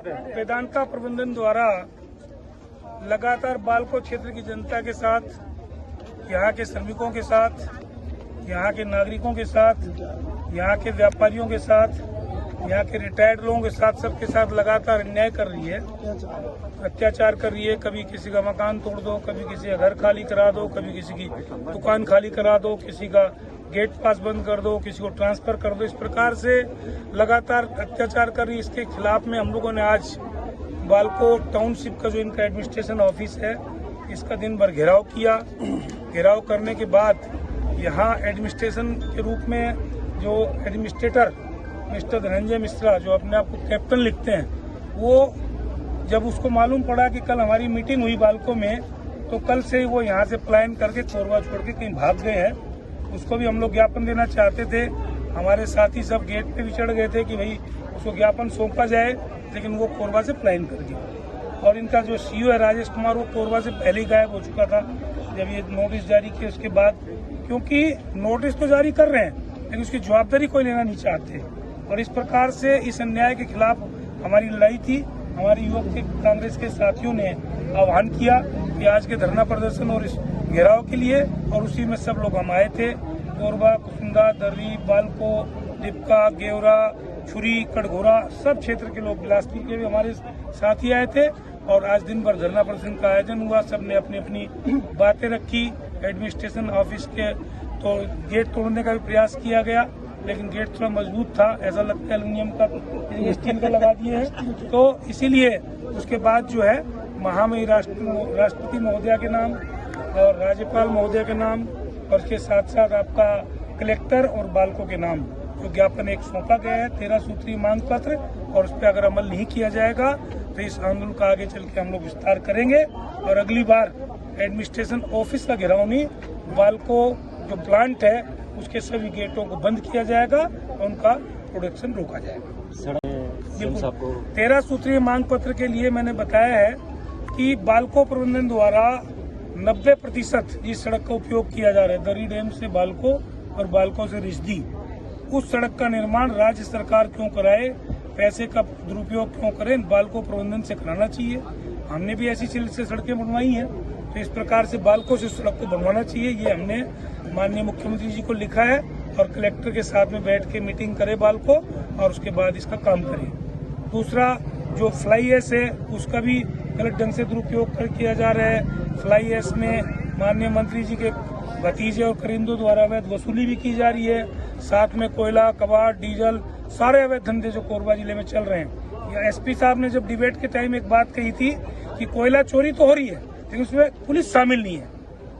वेदांता प्रबंधन द्वारा लगातार बालको क्षेत्र की जनता के साथ, यहाँ के श्रमिकों के साथ, यहाँ के नागरिकों के साथ, यहाँ के व्यापारियों के साथ, यहाँ के रिटायर्ड लोगों के साथ, सबके साथ लगातार अन्याय कर रही है, अत्याचार कर रही है। कभी किसी का मकान तोड़ दो, कभी किसी का घर खाली करा दो, कभी किसी की दुकान खाली करा दो, किसी का गेट पास बंद कर दो, किसी को ट्रांसफर कर दो। इस प्रकार से लगातार अत्याचार कर रही है। इसके खिलाफ में हम लोगों ने आज बालको टाउनशिप का जो इनका एडमिनिस्ट्रेशन ऑफिस है, इसका दिन भर घेराव किया। घेराव करने के बाद यहाँ एडमिनिस्ट्रेशन के रूप में जो एडमिनिस्ट्रेटर मिस्टर धनंजय मिश्रा, जो अपने आप को कैप्टन लिखते हैं, वो जब उसको मालूम पड़ा कि कल हमारी मीटिंग हुई बालको में, तो कल से ही वो यहाँ से पलायन करके कोरबा छोड़ के कहीं भाग गए हैं। उसको भी हम लोग ज्ञापन देना चाहते थे। हमारे साथी सब गेट पे भी चढ़ गए थे कि भाई उसको ज्ञापन सौंपा जाए, लेकिन वो कोरबा से पलायन कर गया। और इनका जो सीईओ है राजेश कुमार, वो कोरबा से पहले ही गायब हो चुका था जब ये नोटिस जारी किए उसके बाद, क्योंकि नोटिस तो जारी कर रहे हैं लेकिन उसकी जवाबदारी कोई लेना नहीं चाहते। और इस प्रकार से इस अन्याय के खिलाफ हमारी लड़ाई थी। हमारी युवक कांग्रेस के साथियों ने आह्वान किया कि आज के धरना प्रदर्शन और इस घेराव के लिए, और उसी में सब लोग हम आए थे। कोरबा, कुसुंदा, दर्री, बालको, डिपका, गेवरा, छुरी, कटघोरा, सब क्षेत्र के लोग, बिलासपुर के भी हमारे साथी आए थे। और आज दिन भर धरना प्रदर्शन का आयोजन हुआ। सबने अपनी अपनी बातें रखी। एडमिनिस्ट्रेशन ऑफिस के तो गेट तोड़ने का भी प्रयास किया गया, लेकिन गेट थोड़ा मजबूत था, ऐसा लगता है एल्युमिनियम का, स्टील का लगा दिए हैं। तो इसीलिए उसके बाद जो है महामहिम राष्ट्रपति महोदया के नाम और राज्यपाल महोदया के नाम और उसके साथ साथ आपका कलेक्टर और बालको के नाम जो ज्ञापन एक सौंपा गया है, 13 सूत्रीय मांग पत्र, और उस पर अगर अमल नहीं किया जाएगा तो इस आंदोलन का आगे चल के हम लोग विस्तार करेंगे। और अगली बार एडमिनिस्ट्रेशन ऑफिस का घेराव नहीं, बालको जो प्लांट है उसके सभी गेटों को बंद किया जाएगा और उनका प्रोडक्शन रोका जाएगा। 13 सूत्रीय मांग पत्र के लिए मैंने बताया है कि बालको प्रबंधन द्वारा 90% इस सड़क का उपयोग किया जा रहा है, दर्री डैम से बालको और बालको से रिश्दी। उस सड़क का निर्माण राज्य सरकार क्यों कराए, पैसे का दुरुपयोग क्यों करें, बालको प्रबंधन से कराना चाहिए। हमने भी ऐसी से सड़कें बनवाई हैं, तो इस प्रकार से बालको से सड़क को बनवाना चाहिए। ये हमने माननीय मुख्यमंत्री जी को लिखा है और कलेक्टर के साथ में बैठ के मीटिंग करे बालको, और उसके बाद इसका काम करें। दूसरा, जो फ्लाई एश है उसका भी गलत ढंग से दुरुपयोग किया जा रहा है। फ्लाई एश में माननीय मंत्री जी के भतीजे और करिंदों द्वारा अवैध वसूली भी की जा रही है। साथ में कोयला, कबाड़, डीजल, सारे अवैध धंधे जो कोरबा जिले में चल रहे हैं। एसपी साहब ने जब डिबेट के टाइम एक बात कही थी कि कोयला चोरी तो हो रही है लेकिन उसमें पुलिस शामिल नहीं है,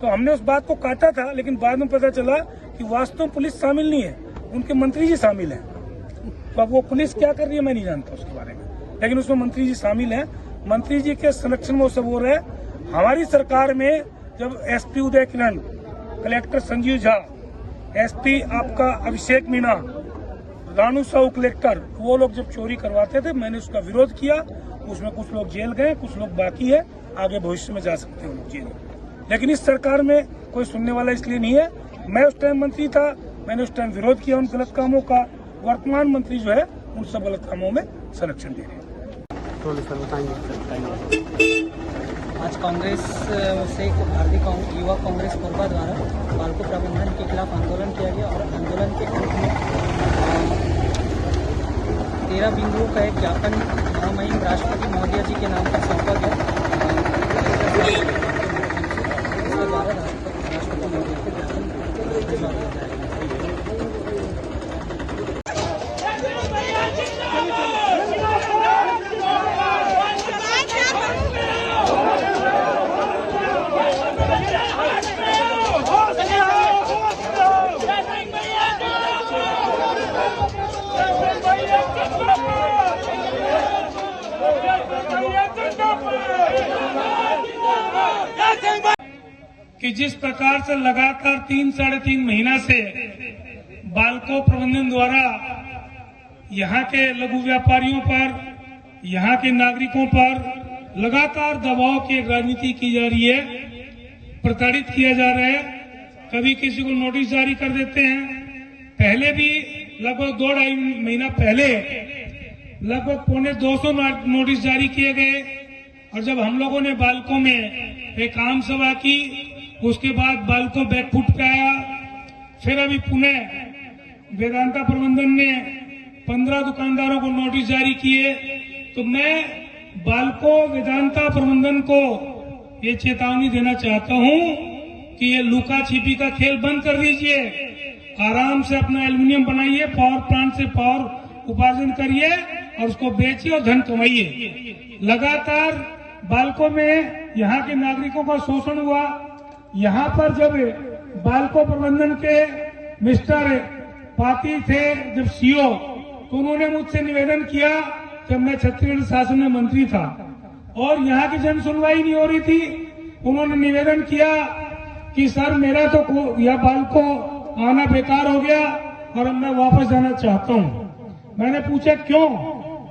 तो हमने उस बात को काटा था, लेकिन बाद में पता चला कि वास्तव में पुलिस शामिल नहीं है, उनके मंत्री जी शामिल हैं। तो अब वो पुलिस क्या कर रही है मैं नहीं जानता उसके बारे में, लेकिन उसमें मंत्री जी शामिल हैं। मंत्री जी के संरक्षण में वो सब हो रहा है। हमारी सरकार में जब एसपी उदय किरण, कलेक्टर संजीव झा, एसपी आपका अभिषेक मीणा, रानू साहू कलेक्टर, वो लोग जब चोरी करवाते थे मैंने उसका विरोध किया। उसमें कुछ लोग जेल गए, कुछ लोग बाकी है, आगे भविष्य में जा सकते हैं लोग जेल। लेकिन इस सरकार में कोई सुनने वाला इसलिए नहीं है। मैं उस टाइम मंत्री था, मैंने उस टाइम विरोध किया उन गलत कामों का। वर्तमान मंत्री जो है उन सब गलत कामों में संरक्षण दे रहे हैं। आज कांग्रेस से भारतीय युवा कांग्रेस कोरबा द्वारा बालको प्रबंधन के खिलाफ आंदोलन किया गया और आंदोलन के अंत में 13 बिंदुओं का एक ज्ञापन महामहिम राष्ट्रपति महोदया जी के नाम पर सौंपा गया। इसके द्वारा राष्ट्रपति महोदया को ज्ञापन भिजवा दिया जाएगा। कि जिस प्रकार से लगातार 3-3.5 महीना से बालको प्रबंधन द्वारा यहाँ के लघु व्यापारियों पर, यहाँ के नागरिकों पर लगातार दबाव की एक राजनीति की जा रही है, प्रताड़ित किया जा रहा है। कभी किसी को नोटिस जारी कर देते हैं। पहले भी लगभग 2-2.5 महीना पहले लगभग 250 नोटिस जारी किए गए। और जब हम लोगों ने बालको में एक आम सभा की, उसके बाद बालको बैकफुट पे आया। फिर अभी पुणे वेदांता प्रबंधन ने 15 दुकानदारों को नोटिस जारी किए। तो मैं बालको वेदांता प्रबंधन को ये चेतावनी देना चाहता हूं कि ये लुका छिपी का खेल बंद कर दीजिए। आराम से अपना एल्युमिनियम बनाइए, पावर प्लांट से पावर उपार्जन करिए और उसको बेचिए और धन कमाइए। लगातार बालको में यहाँ के नागरिकों का शोषण हुआ। यहाँ पर जब बालको प्रबंधन के मिस्टर पाती थे जब सीओ, तो उन्होंने मुझसे निवेदन किया जब मैं छत्तीसगढ़ शासन में मंत्री था और यहाँ की जन सुनवाई नहीं हो रही थी। उन्होंने निवेदन किया कि सर मेरा तो यह बालको आना बेकार हो गया और अब मैं वापस जाना चाहता हूँ। मैंने पूछा क्यों?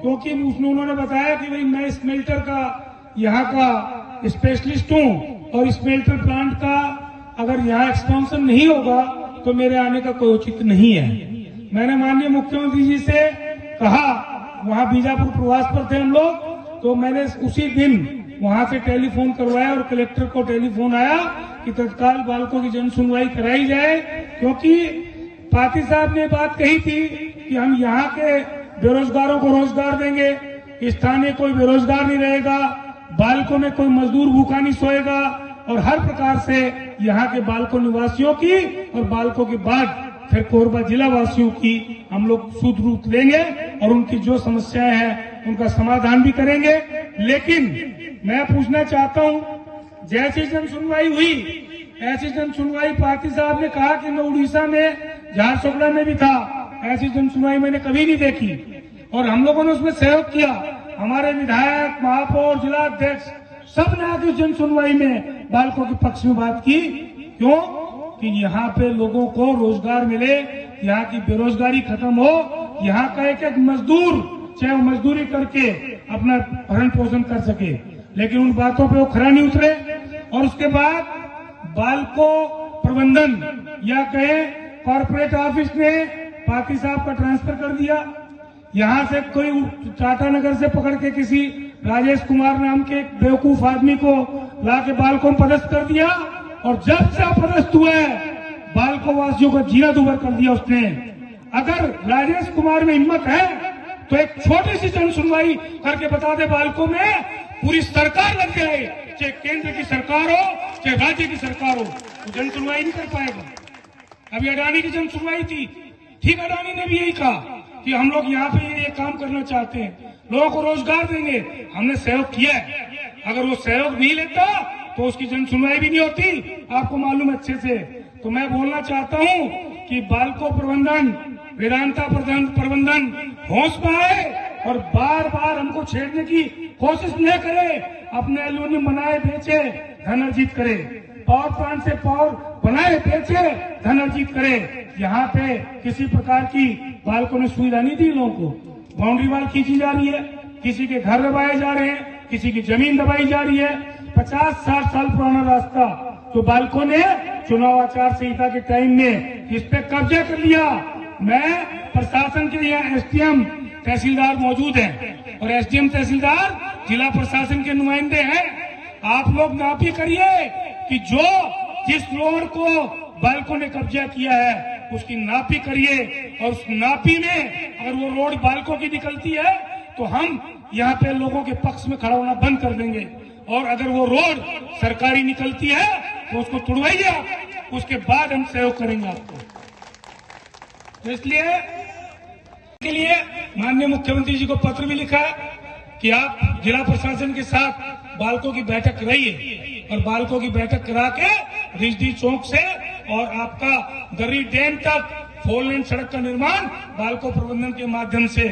क्योंकि उन्होंने बताया कि भाई मैं स्मेल्टर का यहाँ का स्पेशलिस्ट हूँ और स्मेल्टर प्लांट का अगर यहाँ एक्सपेंशन नहीं होगा तो मेरे आने का कोई औचित्य नहीं है। मैंने माननीय मुख्यमंत्री जी से कहा, वहाँ बीजापुर प्रवास पर थे हम लोग, तो मैंने उसी दिन वहाँ से टेलीफोन करवाया और कलेक्टर को टेलीफोन आया कि तत्काल बालकों की जन सुनवाई कराई जाए। क्योंकि पाती साहब ने बात कही थी कि हम यहाँ के बेरोजगारों को रोजगार देंगे, स्थानीय कोई बेरोजगार नहीं रहेगा, बालकों में कोई मजदूर भूखा नहीं सोएगा और हर प्रकार से यहाँ के बालको निवासियों की और बालकों के बाद फिर कोरबा जिला वासियों की हम लोग सूत्र रूप लेंगे और उनकी जो समस्याएं हैं उनका समाधान भी करेंगे। लेकिन मैं पूछना चाहता हूं, जैसी जन सुनवाई हुई ऐसी जन सुनवाई पाती साहब ने कहा कि मैं उड़ीसा में झारसुगड़ा में भी था, ऐसी जन सुनवाई मैंने कभी नहीं देखी और हम लोगों ने उसमें सहयोग किया। हमारे विधायक, महापौर, जिला अध्यक्ष सब ने आके जन सुनवाई में बालकों के पक्ष में बात की। क्यों? कि यहाँ पे लोगों को रोजगार मिले, यहाँ की बेरोजगारी खत्म हो, यहाँ का एक एक मजदूर चाहे वो मजदूरी करके अपना भरण पोषण कर सके। लेकिन उन बातों पे वो खरा नहीं उतरे। और उसके बाद बालको प्रबंधन या कहे कॉर्पोरेट ऑफिस ने पाती साहब का ट्रांसफर कर दिया। यहाँ से कोई टाटा नगर से पकड़ के किसी राजेश कुमार नाम के एक बेवकूफ आदमी को लाके बालको में पदस्थ कर दिया और जब से पदस्थ हुआ है बालको वासियों का जीना दूभर कर दिया उसने। अगर राजेश कुमार में हिम्मत है तो एक छोटी सी जन सुनवाई करके बता दे बालको में पूरी सरकार लग जाए, चाहे केंद्र की सरकार हो चाहे राज्य की सरकार हो, तो जन सुनवाई नहीं कर पाएगा। अभी अडानी की जन सुनवाई थी, ठीक अडानी ने भी यही कहा कि हम लोग यहाँ पे ये काम करना चाहते हैं, लोगों को रोजगार देंगे। हमने सहयोग किया है, अगर वो सहयोग नहीं लेता तो उसकी जन सुनवाई भी नहीं होती, आपको मालूम अच्छे से। तो मैं बोलना चाहता हूँ कि बालको प्रबंधन, वेदांता प्रबंधन होश में आए और बार बार हमको छेड़ने की कोशिश न करे। अपने एल्यूमिनियम बनाए बेचे, धन अर्जित करे, पावर प्लांट से पावर बनाए बेचे, धन अर्जित करे। यहाँ पे किसी प्रकार की बालको ने सुविधा नहीं दी लोगों को। बाउंड्री वाल खींची जा रही है, किसी के घर दबाए जा रहे हैं, किसी की जमीन दबाई जा रही है। 50-60 साल पुराना रास्ता जो बालको ने चुनाव आचार संहिता के टाइम में इस पे कब्जा कर लिया। मैं प्रशासन के यहाँ एसडीएम तहसीलदार मौजूद हैं और एसडीएम तहसीलदार जिला प्रशासन के नुमाइंदे हैं। आप लोग नापी करिए कि जो जिस रोड को बालको ने कब्जा किया है उसकी नापी करिए और उस नापी में अगर वो रोड बालको की निकलती है तो हम यहाँ पे लोगों के पक्ष में खड़ा होना बंद कर देंगे और अगर वो रोड सरकारी निकलती है तो उसको तुड़वाइए आप, उसके बाद हम सहयोग करेंगे आपको। तो इसलिए के लिए माननीय मुख्यमंत्री जी को पत्र भी लिखा है कि आप जिला प्रशासन के साथ बालको की बैठक कराइए और बालको की बैठक करा के रिजडी चौक से और आपका दर्री डैम तक 4 लेन सड़क का निर्माण बालको प्रबंधन के माध्यम से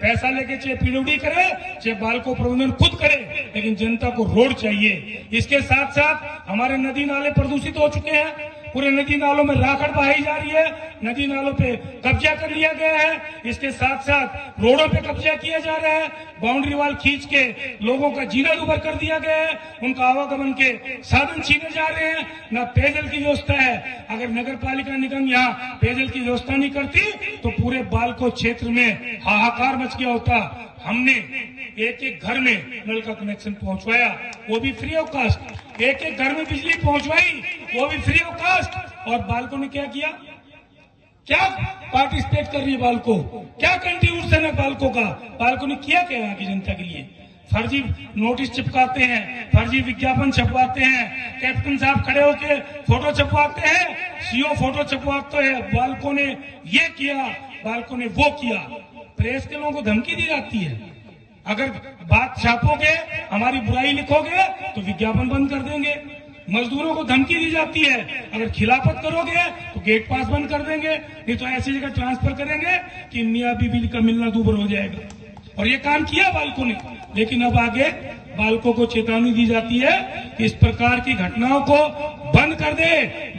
पैसा लेके चाहे पीडब्ल्यूडी करे चाहे बालको प्रबंधन खुद करे, लेकिन जनता को रोड चाहिए। इसके साथ साथ हमारे नदी नाले प्रदूषित हो चुके हैं, पूरे नदी नालों में राखड़ बहाई जा रही है, नदी नालों पे कब्जा कर लिया गया है। इसके साथ साथ रोडों पे कब्जा किया जा रहा है, बाउंड्री वाल खींच के लोगों का जीना दुभर कर दिया गया है, उनका आवागमन के साधन छीने जा रहे हैं। न पेयजल की व्यवस्था है। अगर नगर पालिका निगम यहाँ पेयजल की व्यवस्था नहीं करती तो पूरे बालको क्षेत्र में हाहाकार मच गया होता। हमने एक एक घर में नल का कनेक्शन पहुंचवाया, वो भी फ्री ऑफ कास्ट। एक एक घर में बिजली पहुंचवाई, वो भी फ्री ऑफ कास्ट। और बालको ने क्या किया? क्या पार्टिसिपेट कर रही है बालको? क्या कंट्रीब्यूशन है बालको का? बालको ने किया क्या यहाँ की जनता के लिए? फर्जी नोटिस चिपकाते हैं, फर्जी विज्ञापन छपवाते हैं, कैप्टन साहब खड़े होकर फोटो छपवाते हैं, सीओ फोटो छपवाते हैं। बालको ने ये किया, बालको ने वो किया। प्रेस के लोगों को धमकी दी जाती है, अगर बात छापोगे, हमारी बुराई लिखोगे तो विज्ञापन बंद कर देंगे। मजदूरों को धमकी दी जाती है, अगर खिलाफत करोगे तो गेट पास बंद कर देंगे, नहीं तो ऐसी जगह ट्रांसफर करेंगे कि मियाँ बीबी का मिलना दूभर हो जाएगा। और ये काम किया बालको ने। लेकिन अब आगे बालको को चेतावनी दी जाती है कि इस प्रकार की घटनाओं को बंद कर दे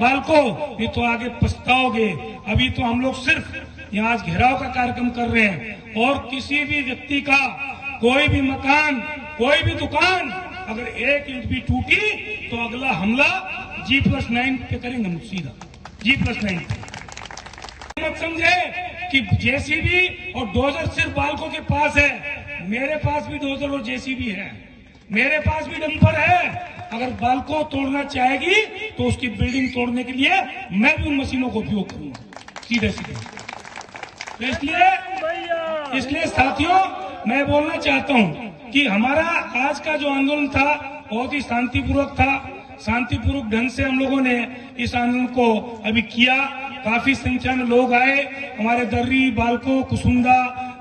बालको, नहीं तो आगे पछताओगे। अभी तो हम लोग सिर्फ यहाँ आज घेराव का कार्यक्रम कर रहे हैं, और किसी भी व्यक्ति का कोई भी मकान, कोई भी दुकान अगर एक ईंट भी टूटी तो अगला हमला G+9 पे करेंगे हम, सीधा G+9। मत समझे कि जेसीबी और डोजर सिर्फ बालको के पास है। मेरे पास भी डोजर और जेसीबी है, मेरे पास भी डंपर है। अगर बालको तोड़ना चाहेगी तो उसकी बिल्डिंग तोड़ने के लिए मैं भी उन मशीनों को उपयोग करूंगा, सीधे सीधे। इसलिए साथियों, मैं बोलना चाहता हूं कि हमारा आज का जो आंदोलन था बहुत ही शांतिपूर्वक था। शांतिपूर्वक ढंग से हम लोगों ने इस आंदोलन को अभी किया। काफी संख्या में लोग आए, हमारे दर्री, बालको, कुसुंडा,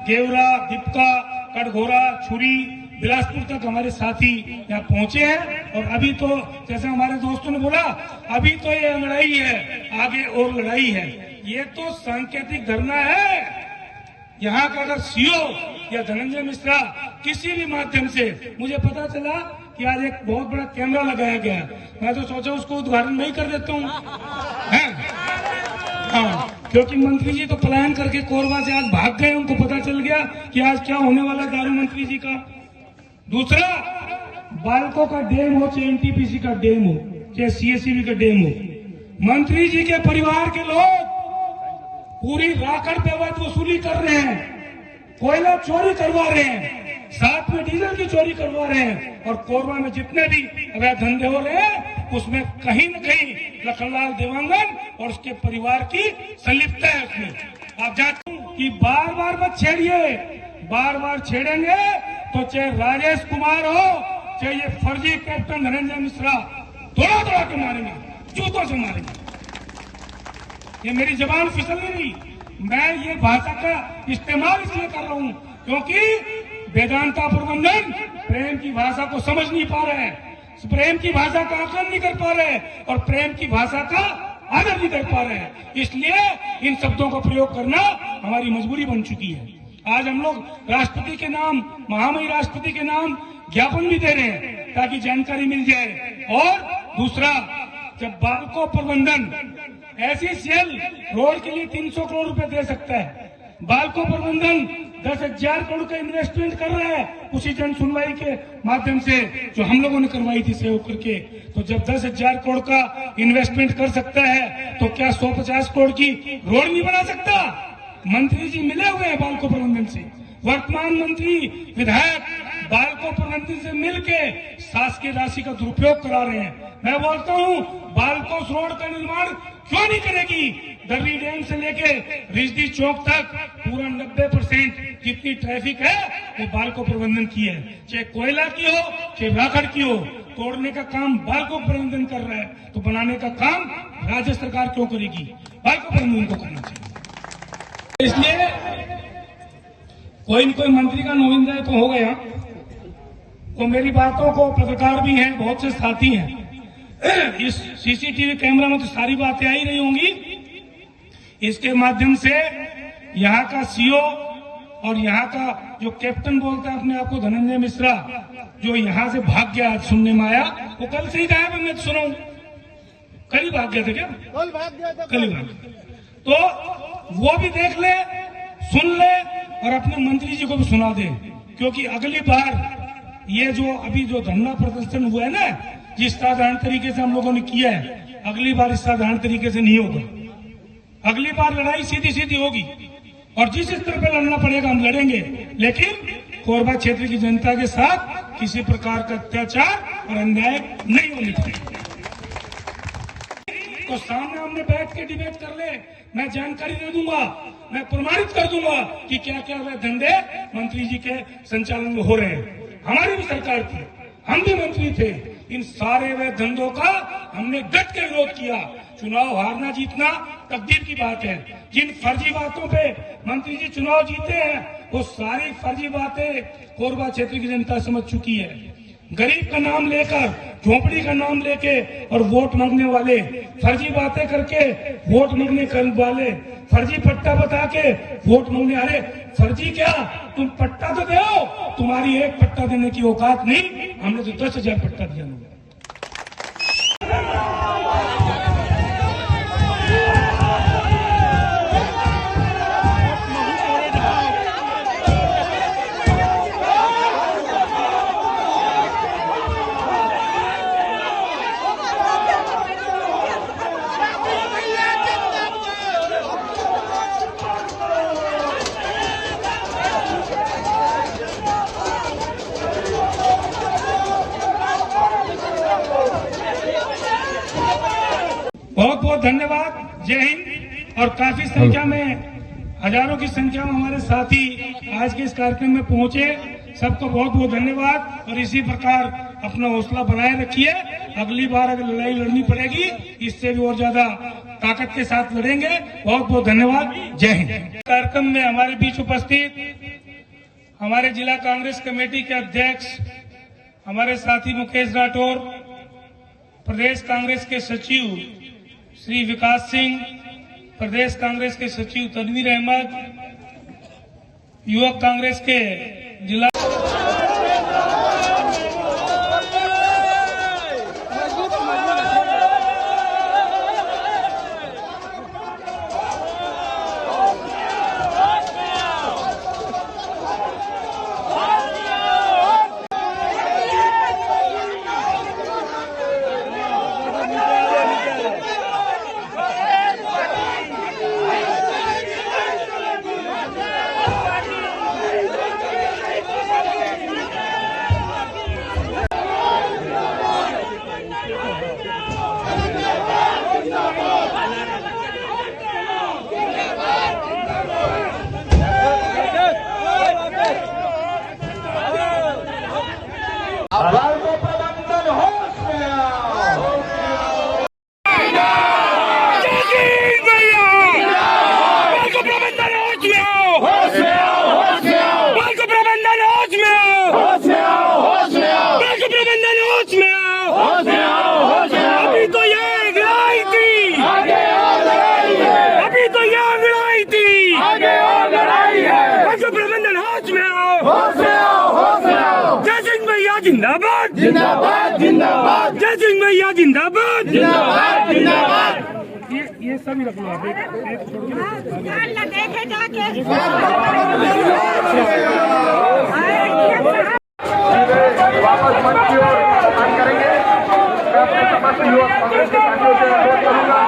गेवरा, दीपका, कटघोरा, छुरी, बिलासपुर तक हमारे साथी यहाँ पहुंचे हैं। और अभी तो जैसे हमारे दोस्तों ने बोला, अभी तो ये लड़ाई है, आगे और लड़ाई है। ये तो सांकेतिक धरना है। यहाँ का अगर सीओ या धनंजय मिश्रा किसी भी माध्यम से, मुझे पता चला कि आज एक बहुत बड़ा कैमरा लगाया गया, मैं तो सोचा उसको उद्घाटन नहीं कर देता हूँ। हाँ, क्योंकि मंत्री जी तो पलायन करके कोरबा से आज भाग गए, उनको पता चल गया कि आज क्या होने वाला दारू मंत्री जी का। दूसरा, बालको का डैम हो, चाहे एनटीपीसी का डैम हो, चाहे सीएससीबी का डैम हो, मंत्री जी के परिवार के लोग पूरी राकड़ पे अवैध वसूली कर रहे हैं, कोयला चोरी करवा रहे हैं, साथ में डीजल की चोरी करवा रहे हैं। और कोरबा में जितने भी अवैध धंधे हो रहे हैं उसमें कहीं न कहीं लखनलाल देवांगन और उसके परिवार की संलिप्तता है उसमें। आप जानते हैं कि बार बार मत छेड़िए, बार बार छेड़ेंगे तो चाहे राजेश कुमार हो, चाहे ये फर्जी कैप्टन धनंजय मिश्रा, दौड़ा दौड़ा के मारेंगे, जूतों से मारेंगे। ये मेरी जबान फिसल नहीं रही, मैं ये भाषा का इस्तेमाल इसलिए कर रहा हूं क्योंकि वेदांता प्रबंधन प्रेम की भाषा को समझ नहीं पा रहे हैं, प्रेम की भाषा का आकलन नहीं कर पा रहे हैं, और प्रेम की भाषा का आदर नहीं कर पा रहे हैं। इसलिए इन शब्दों का प्रयोग करना हमारी मजबूरी बन चुकी है। आज हम लोग राष्ट्रपति के नाम, महामहिम राष्ट्रपति के नाम ज्ञापन भी दे रहे हैं ताकि जानकारी मिल जाए। और दूसरा, जब बालको प्रबंधन ऐसी सेल रोड के लिए 300 करोड़ रुपए दे सकता है, बालको प्रबंधन 10,000 करोड़ का इन्वेस्टमेंट कर रहा है उसी जन सुनवाई के माध्यम से जो हम लोगों ने करवाई थी सहयोग करके। तो जब 10,000 करोड़ का इन्वेस्टमेंट कर सकता है तो क्या 150 करोड़ की रोड नहीं बना सकता? मंत्री जी मिले हुए हैं बालको प्रबंधन से, वर्तमान मंत्री विधायक बालको प्रबंधन से मिलके शासकीय राशि का दुरुपयोग करा रहे हैं। मैं बोलता हूँ, बालको रोड का निर्माण क्यों नहीं करेगी? दर्री डैम से लेके रिजदी चौक तक पूरा 90% जितनी ट्रैफिक है वो बालको प्रबंधन की है, चाहे कोयला की हो चाहे राखड़ की हो। तोड़ने का काम बालको प्रबंधन कर रहा है तो बनाने का काम राज्य सरकार क्यों करेगी? बालको प्रबंधन को करना चाहिए। इसलिए कोई न कोई मंत्री का नुमाइंदा तो हो गया, तो मेरी बातों को पत्रकार भी हैं, बहुत से साथी हैं, इस सीसीटीवी कैमरा में तो सारी बातें आ ही रही होंगी। इसके माध्यम से यहाँ का सीओ और यहाँ का जो कैप्टन बोलता है अपने आप को धनंजय मिश्रा, जो यहाँ से भाग गया, आज सुनने में आया, वो कल से ही गायब है। मैं सुना हूं, कल ही भाग गया था क्या? कल भाग गया था, कल ही भाग गया। तो वो भी देख ले, सुन ले और अपने मंत्री जी को भी सुना दे, क्योंकि अगली बार ये जो अभी जो धरना प्रदर्शन हुआ है ना, जिस साधारण तरीके से हम लोगों ने किया है, अगली बार इस साधारण तरीके से नहीं होगा। अगली बार लड़ाई सीधी सीधी होगी और जिस स्तर पर लड़ना पड़ेगा हम लड़ेंगे, लेकिन कोरबा क्षेत्र की जनता के साथ किसी प्रकार का अत्याचार और अन्याय नहीं होने पाएगा। तो सामने हमने बैठ के डिबेट कर ले, मैं जानकारी दे दूंगा, मैं प्रमाणित कर दूंगा कि क्या क्या वह धंधे मंत्री जी के संचालन में हो रहे हैं। हमारी भी सरकार थी, हम भी मंत्री थे, इन सारे वह धंधों का हमने डट के विरोध किया। चुनाव हारना जीतना तकदीर की बात है। जिन फर्जी बातों पे मंत्री जी चुनाव जीते हैं, वो सारी फर्जी बातें कोरबा क्षेत्र की जनता समझ चुकी है। गरीब का नाम लेकर, झोपड़ी का नाम लेके और वोट मांगने वाले, फर्जी बातें करके वोट मांगने वाले, फर्जी पट्टा बता के वोट मांगने, अरे फर्जी क्या, तुम पट्टा तो दो, तुम्हारी एक पट्टा देने की औकात नहीं, हमने तो 10,000 पट्टा दिया। बहुत बहुत धन्यवाद, जय हिंद। और काफी संख्या में, हजारों की संख्या में हमारे साथी आज के इस कार्यक्रम में पहुंचे, सबको बहुत बहुत धन्यवाद। और इसी प्रकार अपना हौसला बनाए रखिए, अगली बार अगर लड़ाई लड़नी पड़ेगी इससे भी और ज्यादा ताकत के साथ लड़ेंगे। बहुत बहुत धन्यवाद, जय हिंद। कार्यक्रम में हमारे बीच उपस्थित हमारे जिला कांग्रेस कमेटी के अध्यक्ष हमारे साथी मुकेश राठौर, प्रदेश कांग्रेस के सचिव श्री विकास सिंह, प्रदेश कांग्रेस के सचिव तनवीर अहमद, युवक कांग्रेस के जिला जिंदाबाद जिंदाबाद जिंदाबाद, जय सिंह भैया जिंदाबाद जिंदाबाद जिंदाबाद। ये सभी रख लो आप, देखे जाके वापस मंच की ओर करेंगे। मैं अपने समस्त युवक कांग्रेस के साथियों से अनुरोध करूंगा